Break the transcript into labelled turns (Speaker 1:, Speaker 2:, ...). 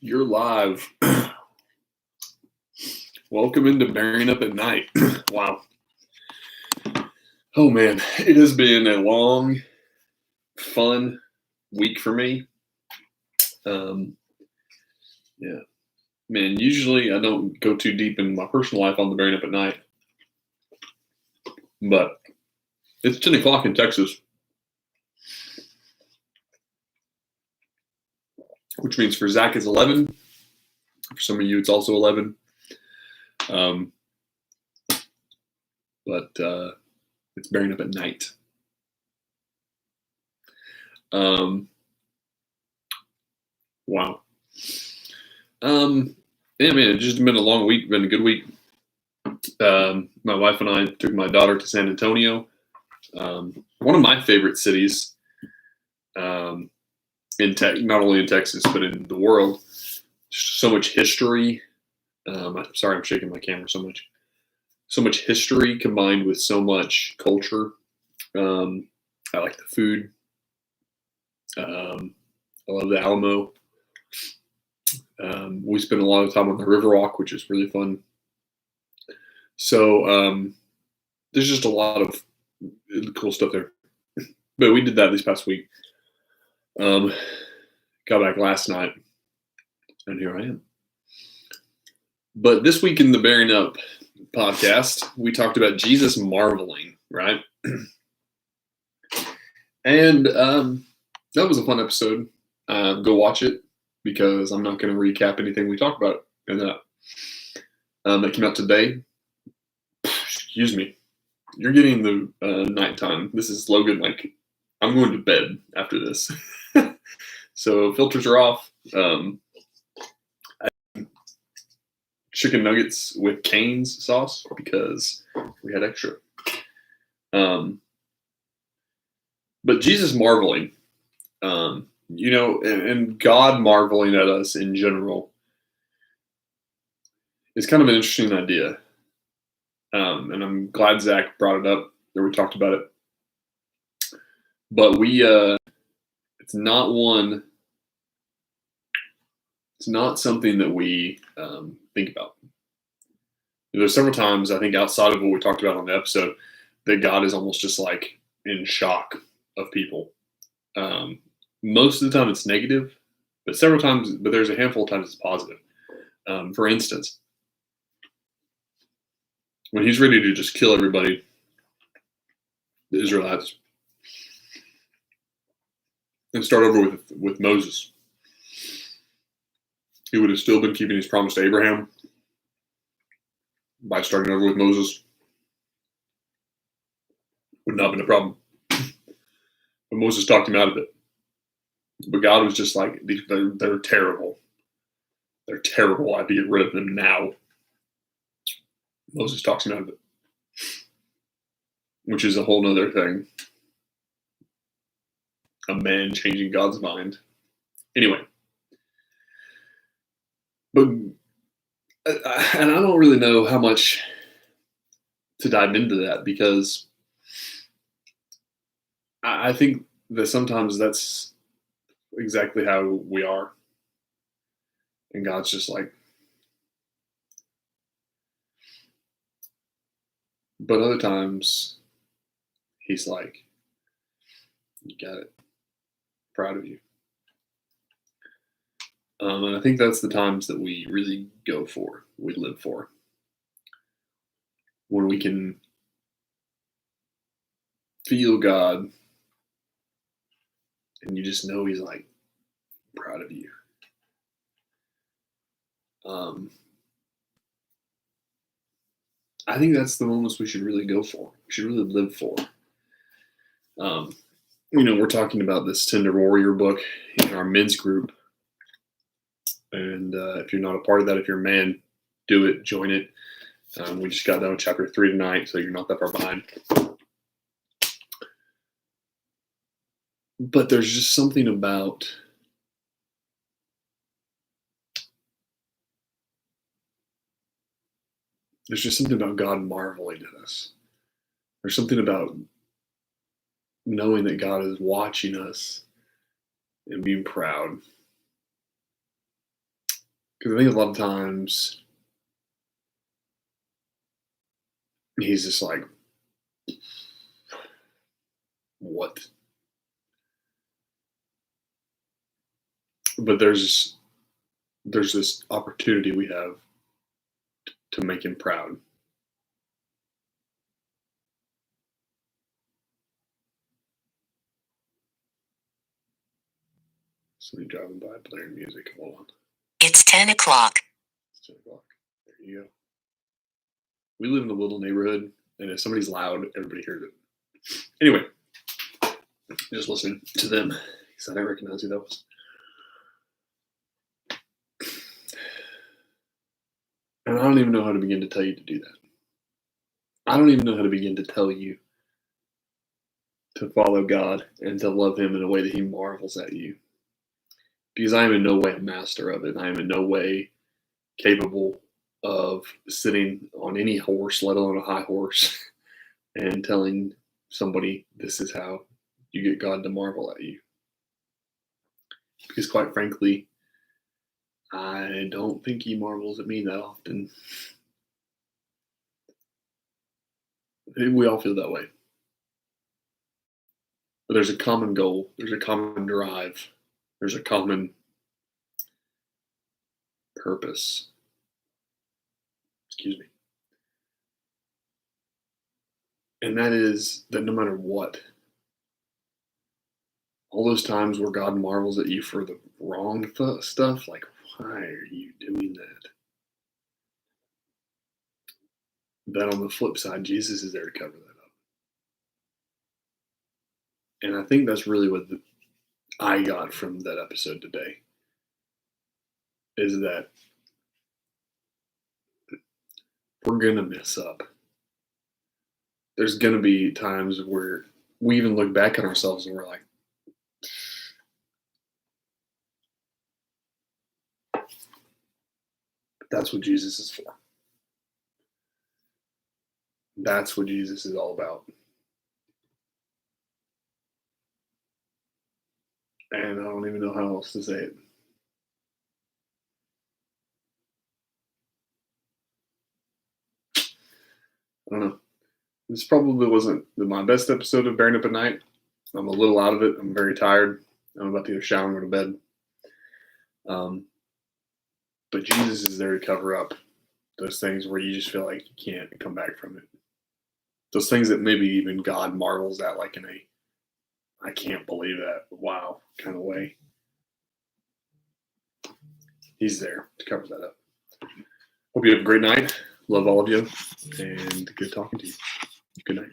Speaker 1: You're live. Welcome into Bearing Up at Night. Wow. Oh man, it has been a long, fun week for me. Yeah, man, usually I don't go too deep in my personal life on the Bearing Up at Night, but it's 10 o'clock in Texas, which means for Zach it's 11. For some of you, it's also 11. But it's Bearing Up at Night. Wow. Yeah, man, it's just been a long week, been a good week. My wife and I took my daughter to San Antonio, one of my favorite cities, not only in Texas, but in the world. So much history. I'm sorry, I'm shaking my camera so much. So much history combined with so much culture. I like the food. I love the Alamo. We spent a lot of time on the Riverwalk, which is really fun. So there's just a lot of cool stuff there. But we did that this past week. Got back last night, and here I am. But this week in the Bearing Up podcast, we talked about Jesus marveling, right? And that was a fun episode. Go watch it, because I'm not going to recap anything we talked about in that. That came out today. Excuse me. You're getting the nighttime. This is Logan. Like, I'm going to bed after this. So filters are off. Chicken nuggets with Cane's sauce because we had extra. But Jesus marveling, and God marveling at us in general is kind of an interesting idea. And I'm glad Zach brought it up, or we talked about it. But it's not something that we think about. There's several times, I think, outside of what we talked about on the episode, that God is almost just like in shock of people. Most of the time it's negative, but there's a handful of times it's positive. For instance, when he's ready to just kill everybody, the Israelites, and start over with Moses, he would have still been keeping his promise to Abraham by starting over with Moses. Would not have been a problem. But Moses talked him out of it. But God was just like, they're terrible. They're terrible. I have to get rid of them now. Moses talks him out of it, which is a whole nother thing. A man changing God's mind. Anyway. But, and I don't really know how much to dive into that, because I think that sometimes that's exactly how we are. And God's just like, but other times he's like, you got it. Proud of you. And I think that's the times that we really we live for. When we can feel God and you just know he's like, proud of you. I think that's the moments we should really go for. We should really live for. We're talking about this Tender Warrior book in our men's group. And if you're not a part of that, if you're a man, do it, join it. We just got done with chapter 3 tonight, so you're not that far behind. But there's just something about God marveling at us. There's something about knowing that God is watching us and being proud. Because I think a lot of times he's just like, what? But there's this opportunity we have to make him proud. Somebody driving by playing music. Hold on.
Speaker 2: It's 10 o'clock.
Speaker 1: It's 10 o'clock. There you go. We live in a little neighborhood, and if somebody's loud, everybody hears it. Anyway, just listening to them because I didn't recognize who that was. And I don't even know how to begin to tell you to do that. I don't even know how to begin to tell you to follow God and to love Him in a way that He marvels at you. Because I am in no way a master of it. I am in no way capable of sitting on any horse, let alone a high horse, and telling somebody this is how you get God to marvel at you. Because quite frankly, I don't think He marvels at me that often. We all feel that way. But there's a common goal, there's a common drive, there's a common purpose. Excuse me. And that is that no matter what, all those times where God marvels at you for the wrong stuff, like, why are you doing that? That on the flip side, Jesus is there to cover that up. And I think that's really what I got from that episode today, is that we're going to mess up. There's going to be times where we even look back at ourselves and we're like, that's what Jesus is for. That's what Jesus is all about. And I don't even know how else to say it. I don't know. This probably wasn't my best episode of Bearing Up at Night. I'm a little out of it. I'm very tired. I'm about to go shower and go to bed. But Jesus is there to cover up those things where you just feel like you can't come back from it. Those things that maybe even God marvels at, like in a, I can't believe that, wow, kind of way. He's there to cover that up. Hope you have a great night. Love all of you. And good talking to you. Good night.